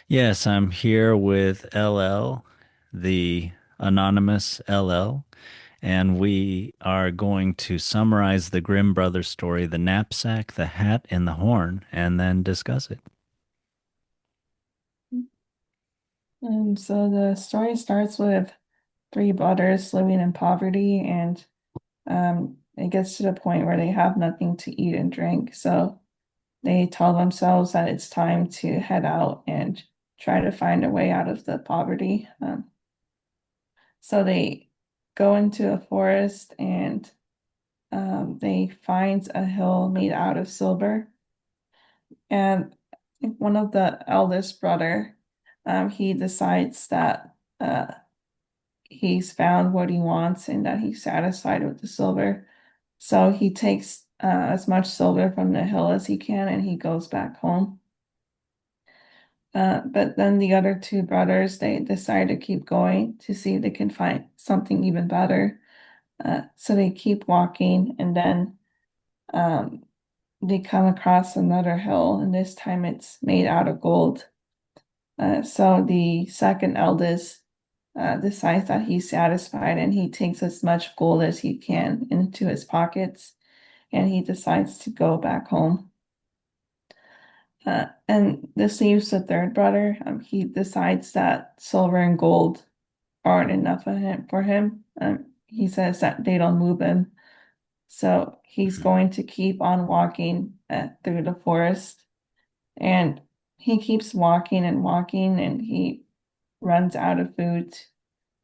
Yes, I'm here with LL, the anonymous LL, and we are going to summarize the Grimm brothers story, The Knapsack, the Hat, and the Horn, and then discuss it. So the story starts with three brothers living in poverty, and it gets to the point where they have nothing to eat and drink. So they tell themselves that it's time to head out and try to find a way out of the poverty. So they go into a forest and they find a hill made out of silver. And I think one of the eldest brother, he decides that he's found what he wants and that he's satisfied with the silver. So he takes as much silver from the hill as he can and he goes back home. But then the other two brothers, they decide to keep going to see if they can find something even better. So they keep walking and then um, they come across another hill, and this time it's made out of gold. So the second eldest decides that he's satisfied and he takes as much gold as he can into his pockets and he decides to go back home. And this leaves the third brother. He decides that silver and gold aren't enough for him. He says that they don't move him. So he's going to keep on walking through the forest. And he keeps walking and walking, and he runs out of food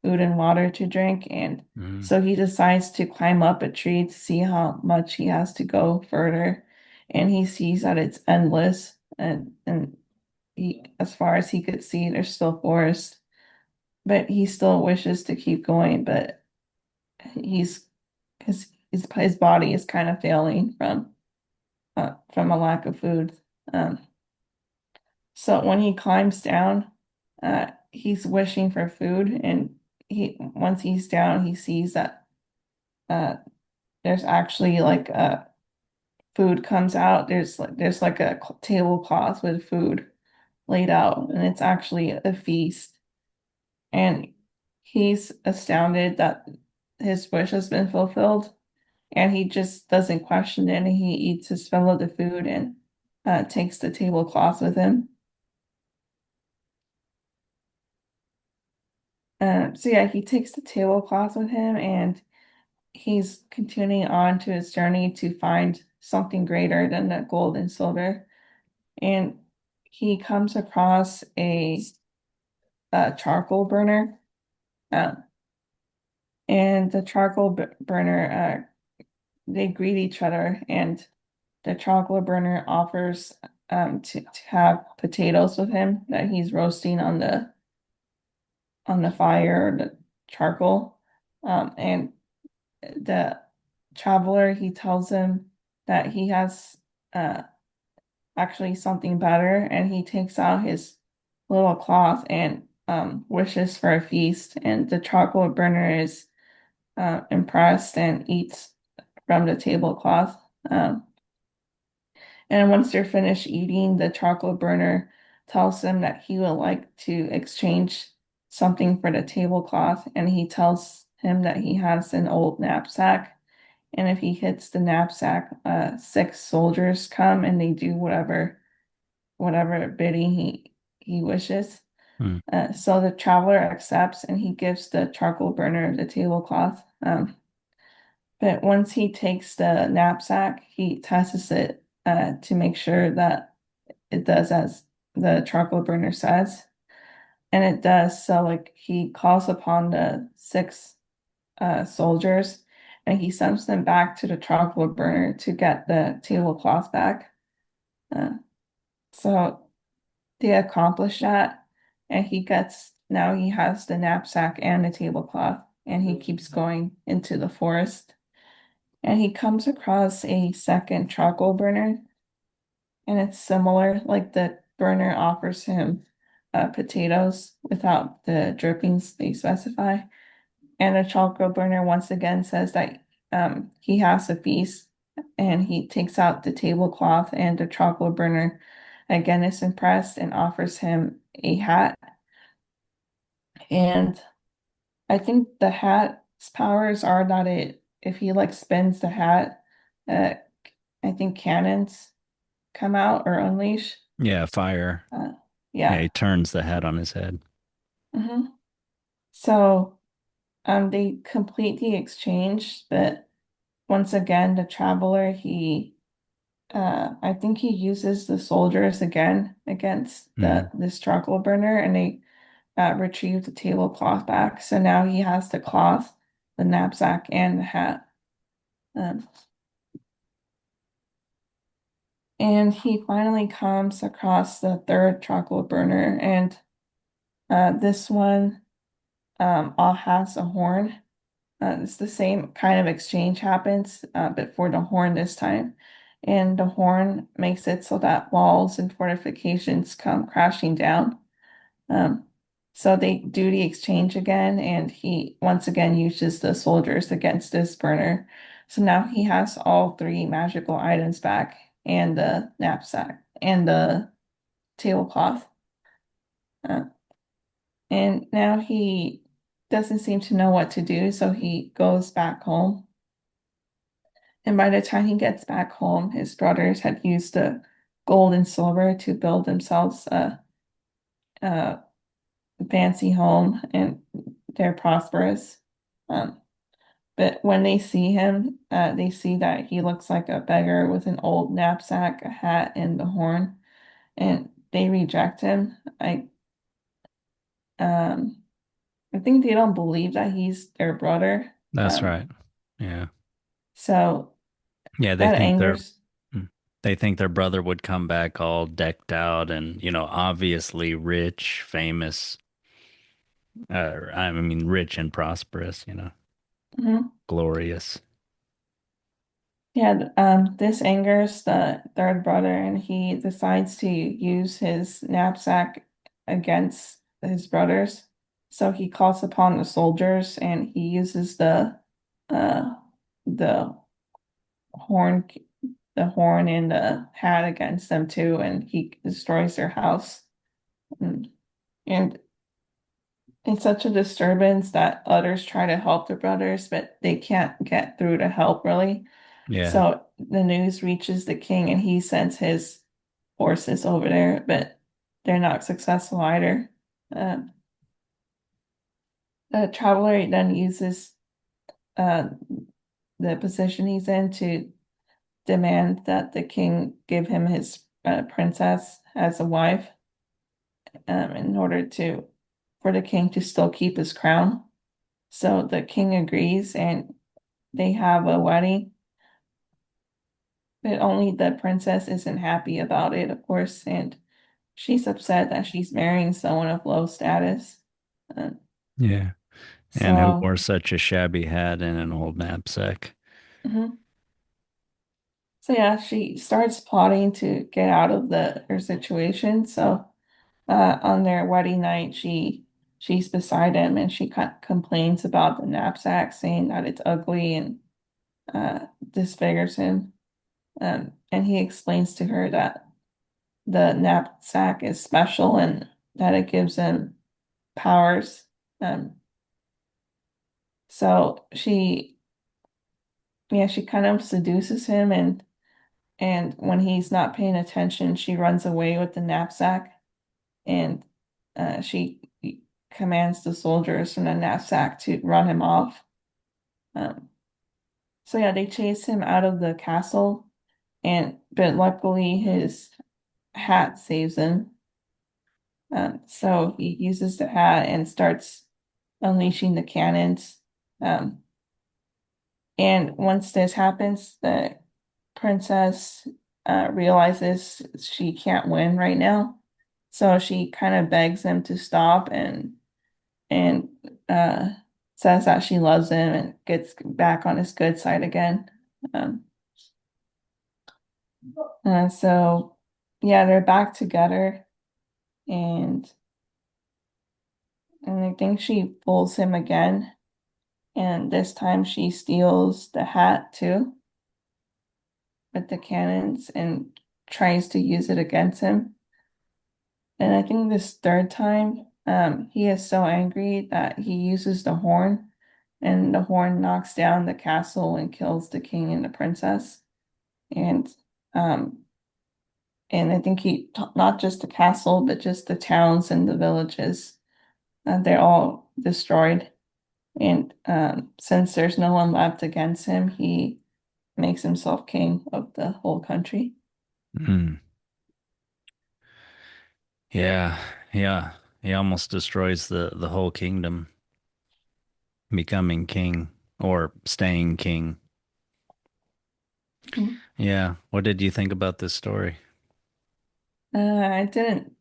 and water to drink. And Mm. so he decides to climb up a tree to see how much he has to go further. And he sees that it's endless. And he, as far as he could see, there's still forest. But he still wishes to keep going, but he's his body is kind of failing from a lack of food. Um, so when he climbs down, he's wishing for food, and he once he's down, he sees that uh, there's actually like food comes out. There's like a tablecloth with food laid out, and it's actually a feast. And he's astounded that his wish has been fulfilled, and he just doesn't question it, and he eats his fill of the food and takes the tablecloth with him. So yeah, he takes the tablecloth with him and he's continuing on to his journey to find something greater than the gold and silver. And he comes across a charcoal burner. Uh, and the burner, they greet each other, and the charcoal burner offers to have potatoes with him that he's roasting on the fire or the charcoal. And the traveler, he tells him that he has uh, actually something better, and he takes out his little cloth and wishes for a feast. And the charcoal burner is impressed and eats from the tablecloth. And once they're finished eating, the charcoal burner tells him that he would like to exchange something for the tablecloth, and he tells him that he has an old knapsack. And if he hits the knapsack, six soldiers come and they do whatever bidding he wishes. Mm. So the traveler accepts and he gives the charcoal burner the tablecloth. But once he takes the knapsack, he tests it to make sure that it does as the charcoal burner says. And it does. So like he calls upon the six soldiers and he sends them back to the charcoal burner to get the tablecloth back. Uh, so they accomplish that, and now he has the knapsack and the tablecloth, and he keeps going into the forest. And he comes across a second charcoal burner, and it's similar. Like the burner offers him potatoes without the drippings they specify. And the charcoal burner once again says that he has a feast, and he takes out the tablecloth, and the charcoal burner again is impressed and offers him a hat. And I think the hat's powers are that if he like spins the hat, uh, I think cannons come out or unleash. Yeah, fire. Uh, Yeah, yeah. he turns the hat on his head. hmm So they complete the exchange, but once again, the traveler, I think he uses the soldiers again against Mm. the struggle burner, and they retrieve the tablecloth back. So now he has the cloth, the knapsack, and the hat. Um, and he finally comes across the third charcoal burner, and this one all has a horn. It's the same kind of exchange happens, but for the horn this time. And the horn makes it so that walls and fortifications come crashing down. Um, so they do the exchange again, and he once again uses the soldiers against this burner. So now he has all three magical items back, and the knapsack, and the tablecloth. Uh, and now he doesn't seem to know what to do, so he goes back home. And by the time he gets back home, his brothers had used the gold and silver to build themselves a fancy home, and they're prosperous. Um, but when they see him, they see that he looks like a beggar with an old knapsack, a hat, and the horn, and they reject him. Um, I think they don't believe that he's their brother. That's right. Yeah. So Yeah, that angers. they think their brother would come back all decked out and, obviously rich, famous, I mean rich and prosperous, Mhm. glorious. Yeah, this angers the third brother, and he decides to use his knapsack against his brothers. So he calls upon the soldiers, and he uses uh the horn the horn and the hat against them too, and he destroys their house. And, and it's such a disturbance that others try to help the brothers, but they can't get through to help really. Yeah. So the news reaches the king, and he sends his forces over there, but they're not successful either. Um, the traveler then uses uh, the position he's in to demand that the king give him his princess as a wife, in order to for the king to still keep his crown. So the king agrees, and they have a wedding. But only the princess isn't happy about it, of course, and she's upset that she's marrying someone of low status. Uh, Yeah. And who so, wore such a shabby hat and an old knapsack? mhm. So yeah, she starts plotting to get out of her situation. So, on their wedding night, she's beside him, and she complains about the knapsack, saying that it's ugly and disfigures him. And he explains to her that the knapsack is special and that it gives him powers. Um, so she kind of seduces him, and when he's not paying attention, she runs away with the knapsack, and she commands the soldiers from the knapsack to run him off. Um, so yeah, they chase him out of the castle, and but luckily his hat saves him. So he uses the hat and starts unleashing the cannons. Um, and once this happens, the princess realizes she can't win right now. So she kind of begs him to stop, and uh, says that she loves him and gets back on his good side again. Um, so yeah, they're back together, and I think she fools him again, and this time she steals the hat too with the cannons and tries to use it against him. And I think this third time, he is so angry that he uses the horn, and the horn knocks down the castle and kills the king and the princess. And um, and I think not just the castle, but just the towns and the villages, they're all destroyed. And since there's no one left against him, he makes himself king of the whole country. Mm. Yeah, yeah. He almost destroys the whole kingdom, becoming king or staying king. Mhm. Yeah. What did you think about this story? I didn't,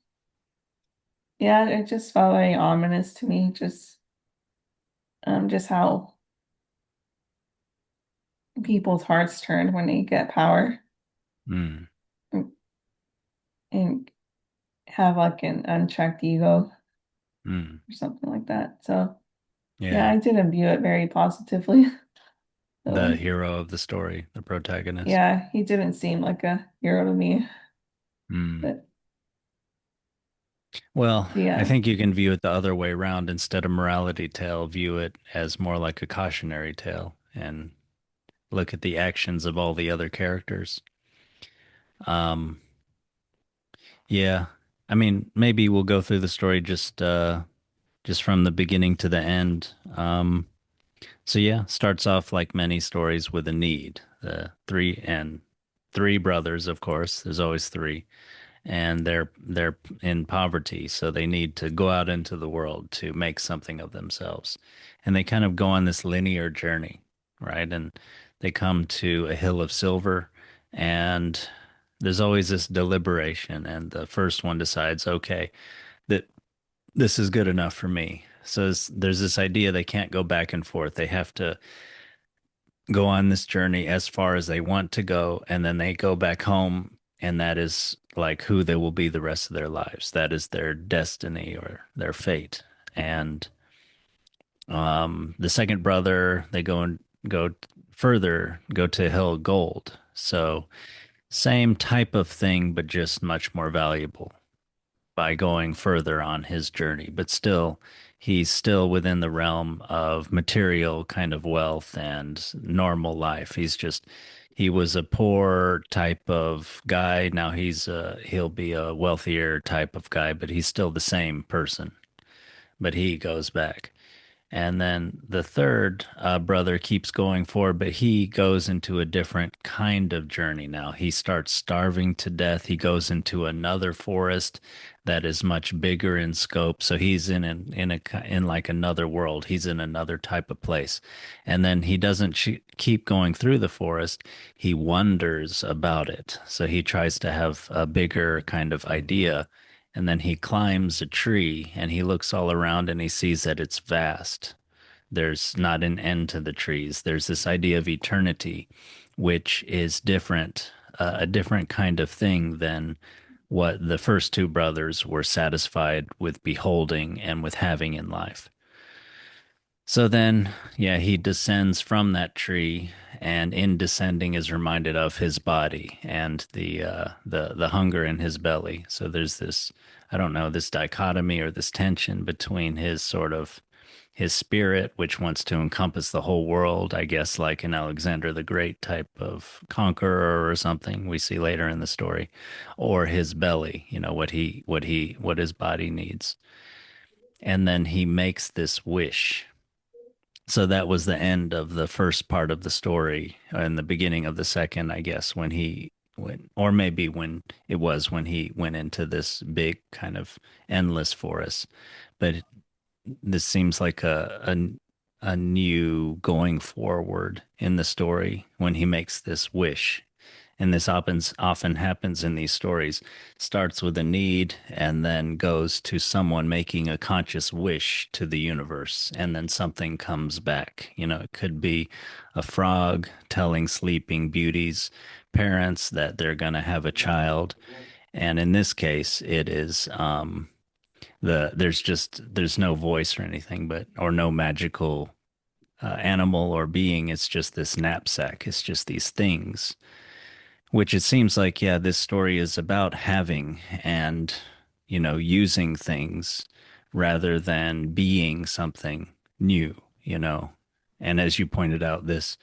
yeah, it just felt very ominous to me, just how people's hearts turn when they get power Mm. and, and have like an unchecked ego Mm. or something like that. So yeah, Yeah. I didn't view it very positively. The So hero of the story, the protagonist. yeah, he didn't seem like a hero to me. Mm. But Well, I yeah, think you can view it the other way around. Instead of morality tale, view it as more like a cautionary tale and look at the actions of all the other characters. Um, yeah. I mean, maybe we'll go through the story just from the beginning to the end. So yeah, starts off like many stories with a need. The three brothers, of course. There's always three, and they're in poverty, so they need to go out into the world to make something of themselves. And they kind of go on this linear journey, right? And they come to a hill of silver, and there's always this deliberation, and the first one decides, okay, that this is good enough for me. So there's this idea they can't go back and forth. They have to go on this journey as far as they want to go, and then they go back home, and that is like who they will be the rest of their lives. That is their destiny or their fate. And the second brother, they go further, go to Hill of Gold. So same type of thing, but just much more valuable by going further on his journey, but still, he's still within the realm of material kind of wealth and normal life. He was a poor type of guy. Now he'll be a wealthier type of guy, but he's still the same person, but he goes back. And then the third brother keeps going forward, but he goes into a different kind of journey now. He starts starving to death. He goes into another forest that is much bigger in scope. So he's in like another world. He's in another type of place. And then he doesn't keep going through the forest. He wonders about it. So he tries to have a bigger kind of idea, and then he climbs a tree and he looks all around and he sees that it's vast. There's not an end to the trees. There's this idea of eternity, which is different, a different kind of thing than what the first two brothers were satisfied with beholding and with having in life. So then, yeah, he descends from that tree, and in descending is reminded of his body and the hunger in his belly. So there's this, I don't know, this dichotomy or this tension between his sort of his spirit, which wants to encompass the whole world, I guess, like an Alexander the Great type of conqueror or something we see later in the story, or his belly, what his body needs. And then he makes this wish. So that was the end of the first part of the story and the beginning of the second, I guess, or maybe when it was when he went into this big kind of endless forest. But this seems like a new going forward in the story when he makes this wish. And this often happens in these stories. Starts with a need and then goes to someone making a conscious wish to the universe, and then something comes back. It could be a frog telling sleeping beauties, parents that they're going to have a child. And in this case, it is there's no voice or anything, but or no magical animal or being. It's just this knapsack. It's just these things Which it seems like, yeah, this story is about having and, using things rather than being something new, you know. And as you pointed out, this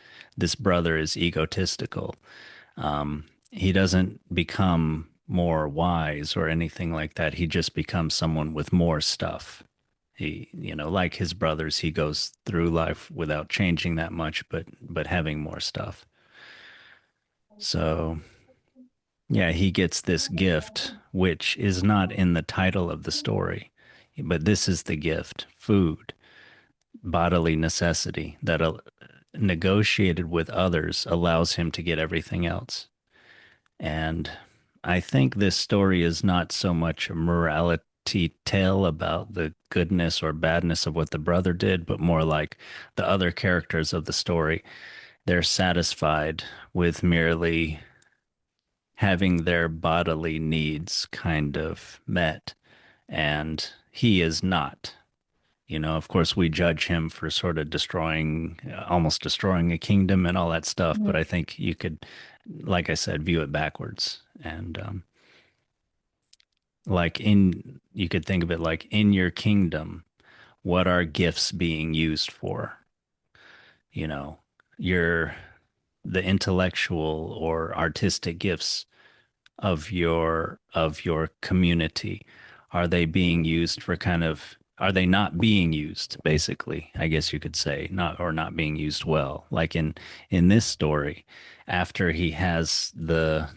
brother is egotistical. He doesn't become more wise or anything like that. He just becomes someone with more stuff. He, like his brothers, he goes through life without changing that much, but having more stuff. So yeah, he gets this gift, which is not in the title of the story, but this is the gift: food, bodily necessity that negotiated with others allows him to get everything else. And I think this story is not so much a morality tale about the goodness or badness of what the brother did, but more like the other characters of the story. They're satisfied with merely having their bodily needs kind of met, and he is not. Of course, we judge him for sort of destroying, almost destroying a kingdom and all that stuff, but Mhm. I think you could, like I said, view it backwards. And you could think of it like in your kingdom, what are gifts being used for? You know, your the intellectual or artistic gifts of your community, are they being used for kind of, are they not being used, basically, I guess you could say, not being used well, like in this story, after he has the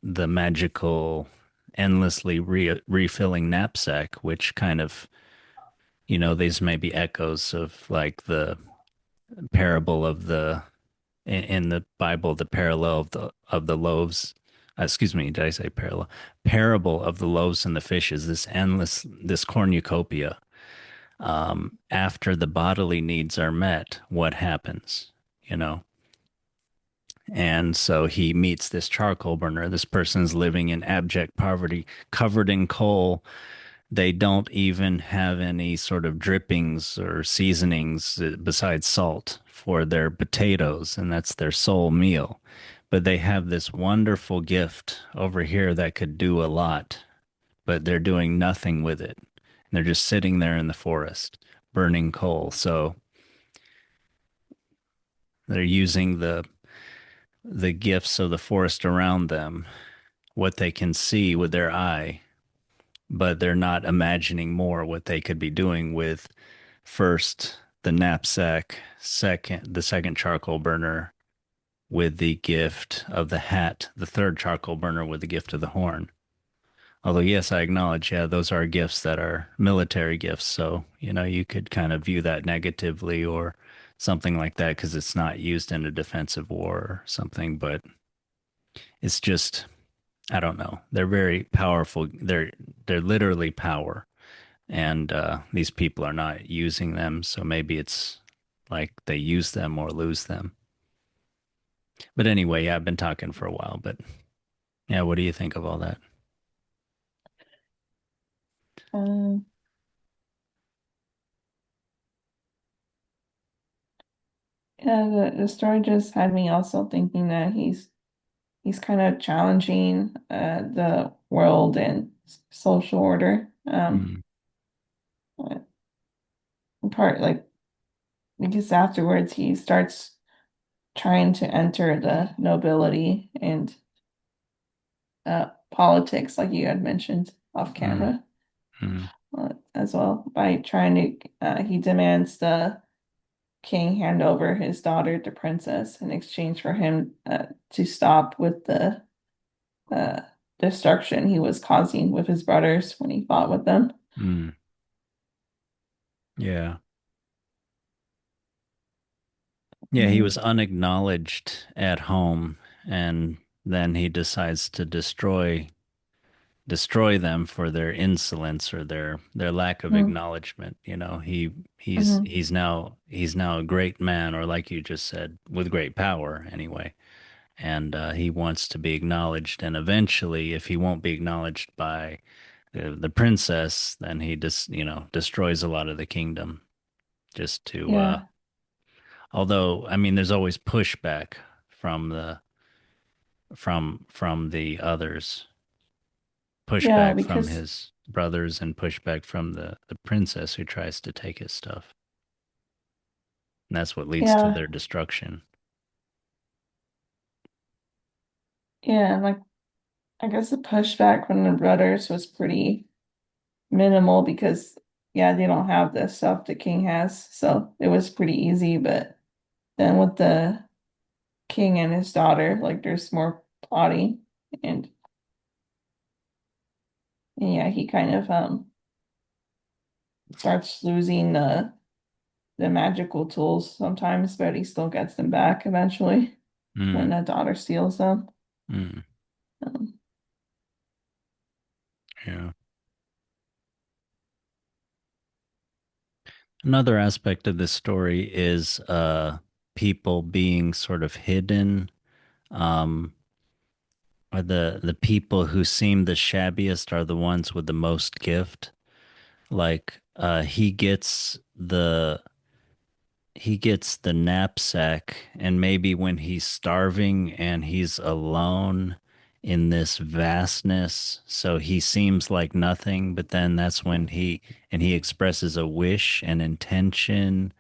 magical endlessly refilling knapsack, which kind of, these may be echoes of like the parable of the in the Bible, the parallel of the loaves. Excuse me, did I say parallel? Parable of the loaves and the fishes. This cornucopia. After the bodily needs are met, what happens? You know, and so he meets this charcoal burner. This person's living in abject poverty, covered in coal. They don't even have any sort of drippings or seasonings besides salt for their potatoes, and that's their sole meal. But they have this wonderful gift over here that could do a lot, but they're doing nothing with it. They're just sitting there in the forest, burning coal. So they're using the gifts of the forest around them, what they can see with their eye, but they're not imagining more what they could be doing with first the knapsack, the second charcoal burner with the gift of the hat, the third charcoal burner with the gift of the horn. Although, yes, I acknowledge, yeah, those are gifts that are military gifts. So, you could kind of view that negatively or something like that because it's not used in a defensive war or something. But it's just, I don't know. They're very powerful. They're literally power, and these people are not using them. So maybe it's like they use them or lose them. But anyway, yeah, I've been talking for a while. But yeah, what do you think of all that? Um, yeah, the story just had me also thinking that he's kind of challenging the world and social order. Mm, Uh, part like because afterwards he starts trying to enter the nobility and politics, like you had mentioned off mm, camera, mm, as well by trying to. He demands the king hand over his daughter to princess in exchange for him to stop with the uh, destruction he was causing with his brothers when he fought with them. mm. Yeah. Yeah, he Mm, was unacknowledged at home, and then he decides to destroy them for their insolence or their lack of mm, acknowledgement. He he's mhm. he's now a great man, or like you just said, with great power anyway. And he wants to be acknowledged. And eventually, if he won't be acknowledged by the princess, then he just destroys a lot of the kingdom just to. Yeah. Although, I mean, there's always pushback from from the others, Yeah, pushback from because his brothers and pushback from the princess who tries to take his stuff. And that's what leads to yeah, their destruction. yeah, and like I guess the pushback from the brothers was pretty minimal because yeah, they don't have the stuff the king has, so it was pretty easy. But then with the king and his daughter, like there's more plotting, and, and yeah, he kind of starts losing the magical tools sometimes, but he still gets them back eventually when Mm, the daughter steals them. mm, Um, yeah. Another aspect of this story is people being sort of hidden, um, or the people who seem the shabbiest are the ones with the most gift. Like he gets the knapsack, and maybe when he's starving and he's alone in this vastness, so he seems like nothing, but then that's when he expresses a wish, an intention,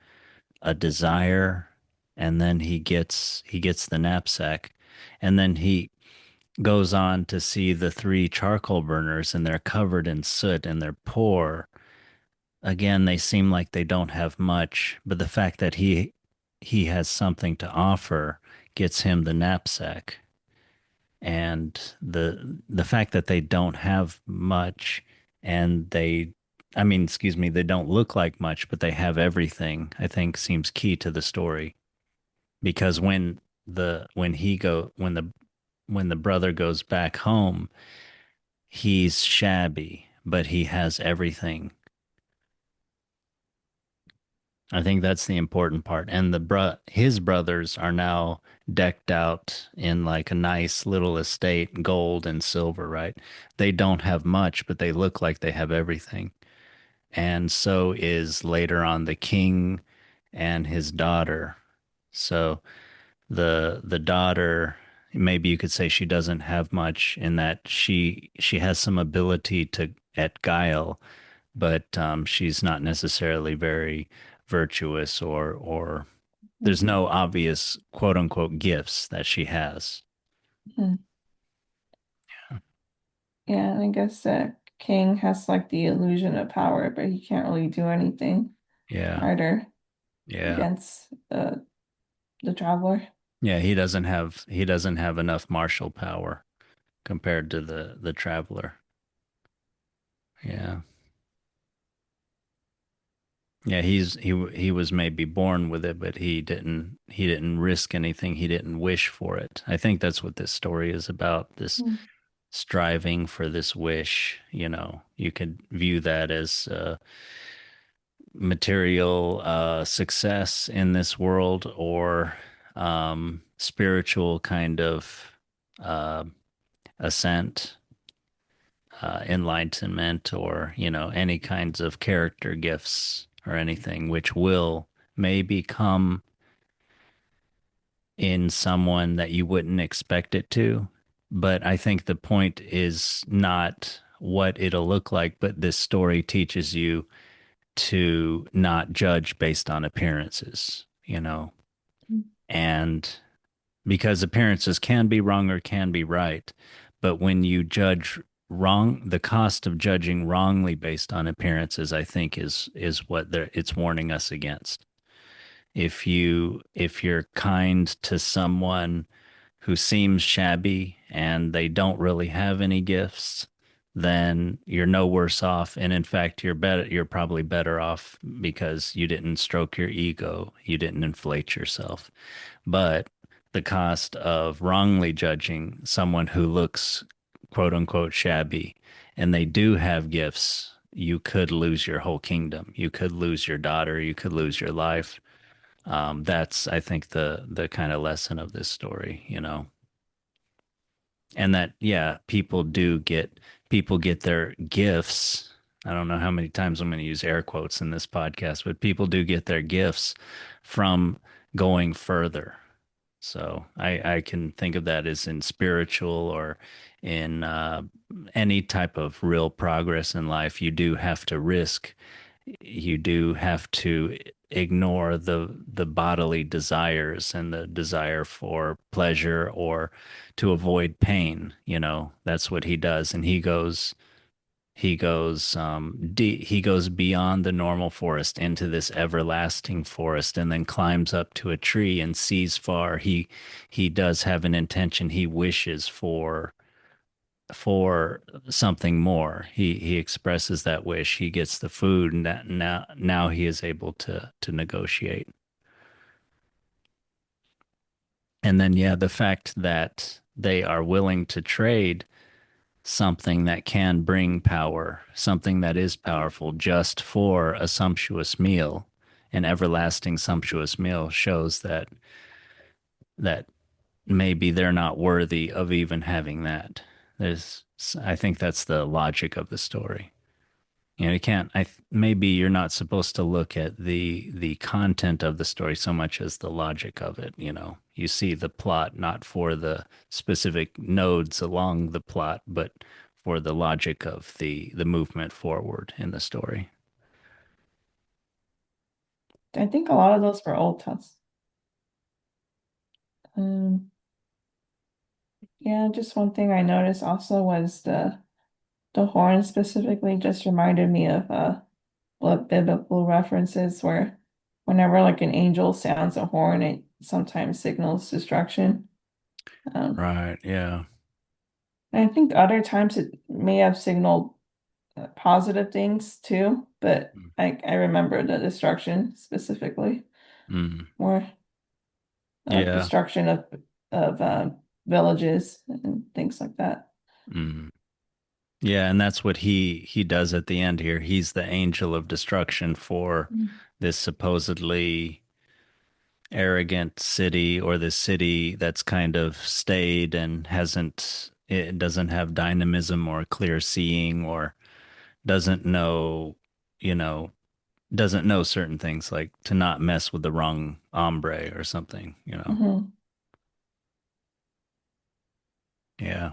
a desire, and then he gets the knapsack, and then he goes on to see the three charcoal burners, and they're covered in soot and they're poor. Again, they seem like they don't have much, but the fact that he has something to offer gets him the knapsack. And the fact that they don't have much, and I mean, excuse me, they don't look like much, but they have everything, I think seems key to the story. Because when the brother goes back home, he's shabby, but he has everything. I think that's the important part. And his brothers are now decked out in like a nice little estate, gold and silver, right? They don't have much, but they look like they have everything. And so is later on the king and his daughter. So the daughter, maybe you could say she doesn't have much in that she has some ability to at guile, but she's not necessarily very virtuous, or there's no obvious quote unquote gifts that she has. yeah, I guess that king has like the illusion of power, but he can't really do anything Yeah. either Yeah. against the traveler. Yeah, he doesn't have enough martial power compared to the traveler. Yeah. Yeah, he was maybe born with it, but he didn't risk anything. He didn't wish for it. I think that's what this story is about, this Mm. striving for this wish. You could view that as material success in this world, or spiritual kind of uh, ascent, enlightenment, or any kinds of character gifts or anything which will maybe come in someone that you wouldn't expect it to. But I think the point is not what it'll look like, but this story teaches you to not judge based on appearances. And because appearances can be wrong or can be right, but when you judge wrong, the cost of judging wrongly based on appearances, I think is what it's warning us against. If you're kind to someone who seems shabby and they don't really have any gifts, then you're no worse off. And in fact, you're probably better off because you didn't stroke your ego, you didn't inflate yourself. But the cost of wrongly judging someone who looks quote unquote shabby and they do have gifts, you could lose your whole kingdom. You could lose your daughter. You could lose your life. That's, I think, the kind of lesson of this story. And that, yeah, people get their gifts. I don't know how many times I'm going to use air quotes in this podcast, but people do get their gifts from going further. So I can think of that as in spiritual or in any type of real progress in life. You do have to risk. You do have to ignore the bodily desires and the desire for pleasure or to avoid pain. You know, that's what he does, and he goes beyond the normal forest into this everlasting forest and then climbs up to a tree and sees far. He does have an intention. He wishes for something more. He expresses that wish. He gets the food, and that now he is able to negotiate. And then yeah, the fact that they are willing to trade something that can bring power, something that is powerful just for a sumptuous meal, an everlasting sumptuous meal shows that maybe they're not worthy of even having that. There's I think that's the logic of the story. You know, you can't. Maybe you're not supposed to look at the content of the story so much as the logic of it. You know, you see the plot not for the specific nodes along the plot, but for the logic of the movement forward in the story. I think a lot of those were old tests. Um, yeah, just one thing I noticed also was the horn specifically just reminded me of what biblical references where whenever like an angel sounds a horn, it sometimes signals destruction. Um, Right. Yeah. and I think other times it may have signaled positive things too, but I remember the destruction specifically, Mm. more Yeah. destruction of villages and things like that. Mm. Yeah, and that's what he does at the end here. He's the angel of destruction for Mm. this supposedly arrogant city or this city that's kind of stayed and hasn't it doesn't have dynamism or clear seeing or doesn't know, you know, doesn't know certain things like to not mess with the wrong hombre or something, you know. Mhm. Yeah.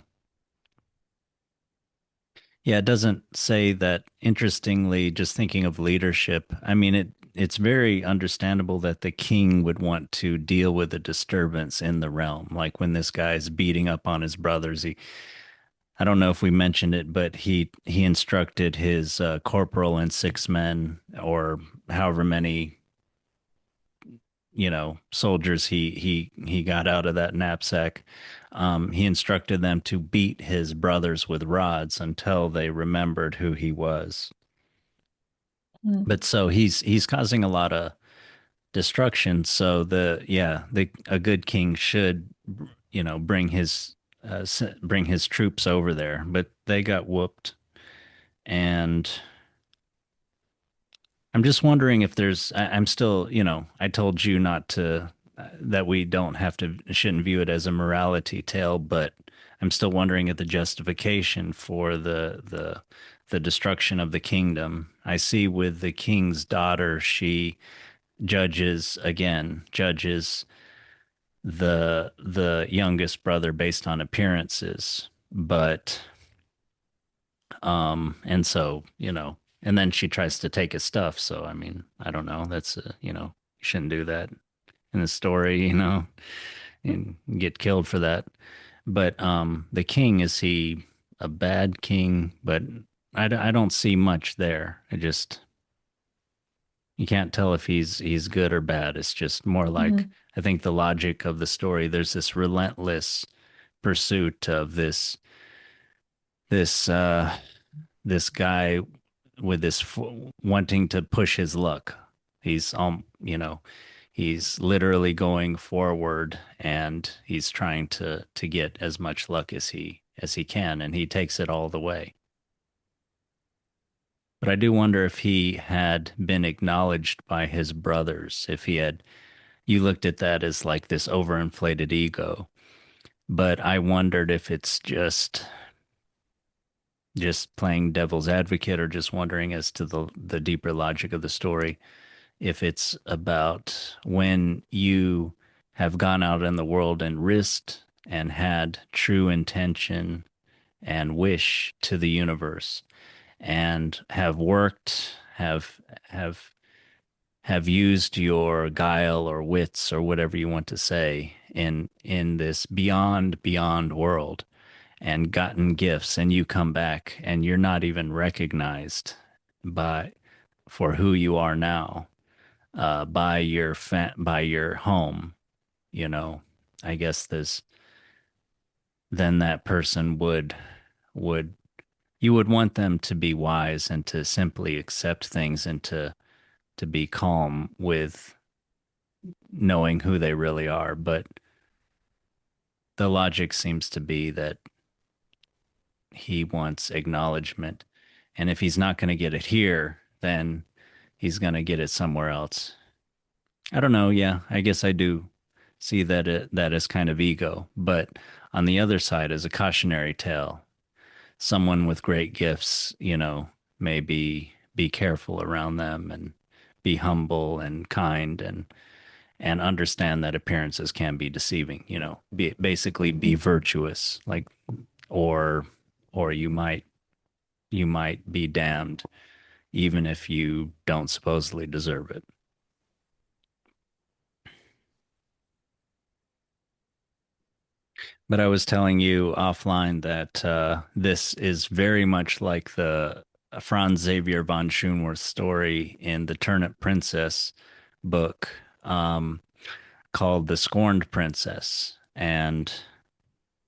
Yeah, it doesn't say that. Interestingly, just thinking of leadership, I mean it's very understandable that the king would want to deal with a disturbance in the realm. Like when this guy's beating up on his brothers, he I don't know if we mentioned it, but he instructed his corporal and six men or however many, you know, soldiers he got out of that knapsack. He instructed them to beat his brothers with rods until they remembered who he was. Mhm. But so he's causing a lot of destruction. So the a good king should, you know, bring his troops over there. But they got whooped, and I'm just wondering if I'm still, you know, I told you not to, that we don't have to, shouldn't view it as a morality tale, but I'm still wondering at the justification for the destruction of the kingdom. I see with the king's daughter, she judges the youngest brother based on appearances, but and so, you know, and then she tries to take his stuff. So, I mean, I don't know. That's, you know, you shouldn't do that in the story, you know, and get killed for that. But the king, is he a bad king? But I don't see much there. You can't tell if he's good or bad. It's just more like, Mhm. I think the logic of the story, there's this relentless pursuit of this this guy with this wanting to push his luck. He's you know, he's literally going forward and he's trying to get as much luck as he can, and he takes it all the way. But I do wonder if he had been acknowledged by his brothers, if he had, you looked at that as like this overinflated ego, but I wondered if it's just playing devil's advocate or just wondering as to the deeper logic of the story, if it's about when you have gone out in the world and risked and had true intention and wish to the universe and have worked, have have used your guile or wits or whatever you want to say in this beyond world and gotten gifts, and you come back and you're not even recognized by for who you are now, by your home, you know. I guess this then that person would you would want them to be wise and to simply accept things and to be calm with knowing who they really are. But the logic seems to be that he wants acknowledgement. And if he's not going to get it here, then he's going to get it somewhere else. I don't know. Yeah, I guess I do see that as kind of ego. But on the other side, as a cautionary tale, someone with great gifts, maybe be careful around them and be humble and kind and understand that appearances can be deceiving, basically be virtuous, like or or you might be damned even if you don't supposedly deserve it. But I was telling you offline that this is very much like the Franz Xavier von Schoenworth story in the Turnip Princess book, called The Scorned Princess. And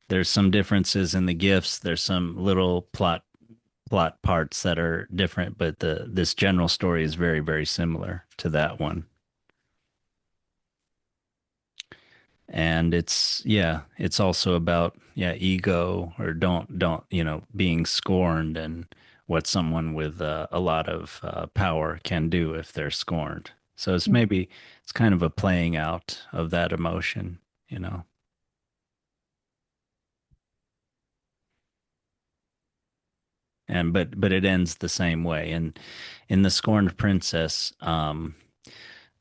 there's some differences in the gifts. There's some little plot parts that are different, but the this general story is very, very similar to that one. And it's also about, ego, or don't, being scorned, and what someone with a lot of power can do if they're scorned. So it's kind of a playing out of that emotion, you know. And but it ends the same way. And in the Scorned Princess,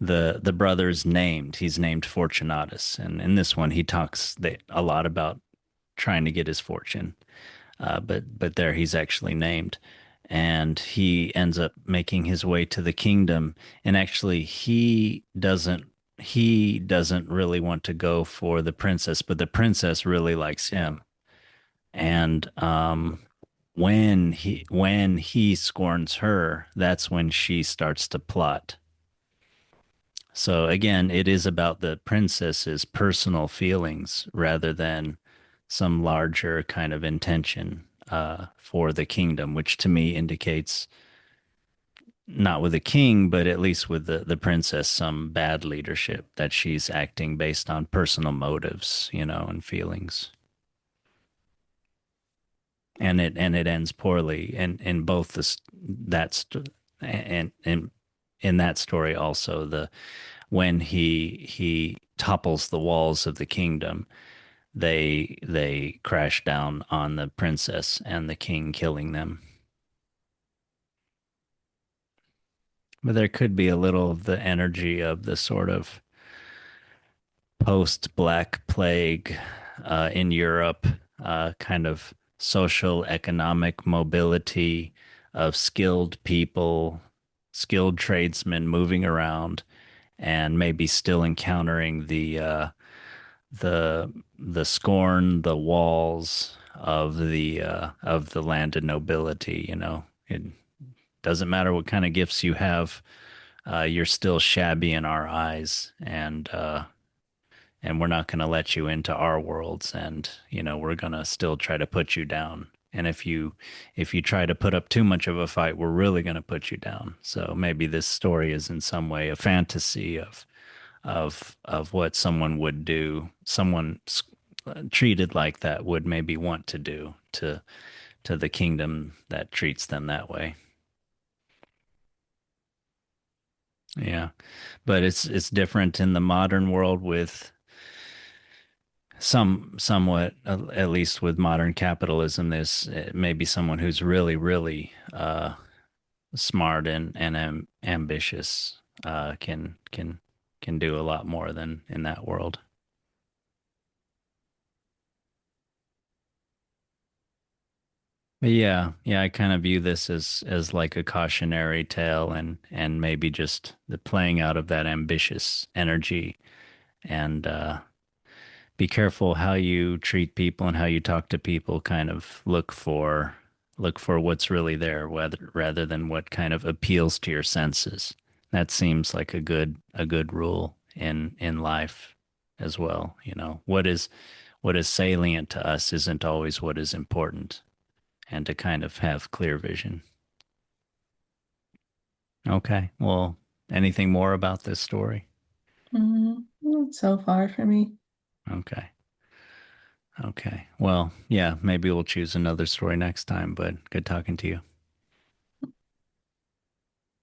the brother's named. He's named Fortunatus, and in this one, he talks a lot about trying to get his fortune. But there he's actually named, and he ends up making his way to the kingdom. And actually, he doesn't really want to go for the princess, but the princess really likes him. And when he scorns her, that's when she starts to plot. So again, it is about the princess's personal feelings rather than some larger kind of intention for the kingdom, which to me indicates not with the king, but at least with the princess, some bad leadership, that she's acting based on personal motives, and feelings. And it ends poorly, and in both and in that story also, the when he topples the walls of the kingdom, they crash down on the princess and the king, killing them. But there could be a little of the energy of the sort of post Black Plague in Europe, kind of social economic mobility of skilled people, skilled tradesmen moving around, and maybe still encountering the scorn, the walls of the landed nobility. It doesn't matter what kind of gifts you have, you're still shabby in our eyes, and we're not going to let you into our worlds, and we're going to still try to put you down. And if you try to put up too much of a fight, we're really going to put you down. So maybe this story is in some way a fantasy of what someone would do, someone treated like that would maybe want to do to the kingdom that treats them that way. Yeah, but it's different in the modern world with somewhat, at least with modern capitalism. There's maybe someone who's really, really smart and ambitious can do a lot more than in that world. But yeah, yeah, I kind of view this as like a cautionary tale and maybe just the playing out of that ambitious energy and be careful how you treat people and how you talk to people. Kind of look for what's really there, whether rather than what kind of appeals to your senses. That seems like a good rule in life as well. You know, what is salient to us isn't always what is important, and to kind of have clear vision. Okay, well, anything more about this story? Not so far for me. Okay. Okay. Well, yeah, maybe we'll choose another story next time, but good talking to you.